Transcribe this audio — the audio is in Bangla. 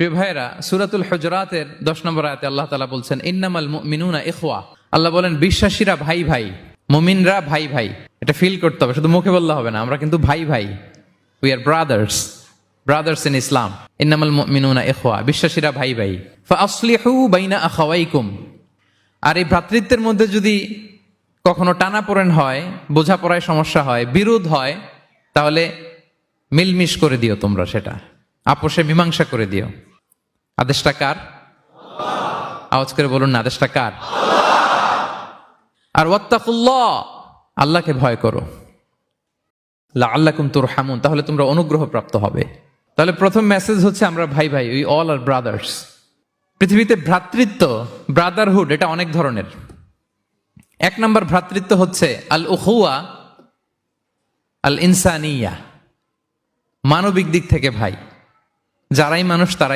প্রিয় ভাইরা, সূরাতুল হুজুরাতের 10 নম্বর আয়াতে আল্লাহ তাআলা বলছেন ইন্নামাল মুমিনুনা ইখওয়া। আল্লাহ বলেন বিশ্বাসীরা ভাই ভাই, মুমিনরা ভাই ভাই। এটা ফিল করতে হবে, শুধু মুখে বললে হবে না। আমরা কিন্তু ভাই ভাই, উই আর ব্রাদার্স ইন ইসলাম। ইন্নামাল মুমিনুনা ইখওয়া, বিশ্বাসীরা ভাই ভাই। ফাআসলিহু বাইনা আখাওয়াইকুম। আর এই ভ্রাতৃত্বের মধ্যে যদি কখনো টানাপোড়েন হয়, বোঝাপড়ায় সমস্যা হয়, বিরোধ হয়, তাহলে মিলমিশ করে দিও, তোমরা সেটা আপোষে মীমাংসা করে দিও। আদেশটা কার? আওয়াজ করে বলুন না, আদেশটা কার? আর ওয়াত্তাকুল্লাহ, আল্লাহকে ভয় করো। লাআল্লাকুম তুরহামুন, তাহলে তোমরা অনুগ্রহ প্রাপ্ত হবে। তাহলে প্রথম মেসেজ হচ্ছে আমরা ভাই ভাই, উই অল আর ব্রাদার্স। পৃথিবীতে ভ্রাতৃত্ব, ব্রাদারহুড, এটা অনেক ধরনের। এক নম্বর ভ্রাতৃত্ব হচ্ছে আল উখুয়া আল ইনসানিয়া, মানবিক দিক থেকে ভাই। যারাই মানুষ তারাই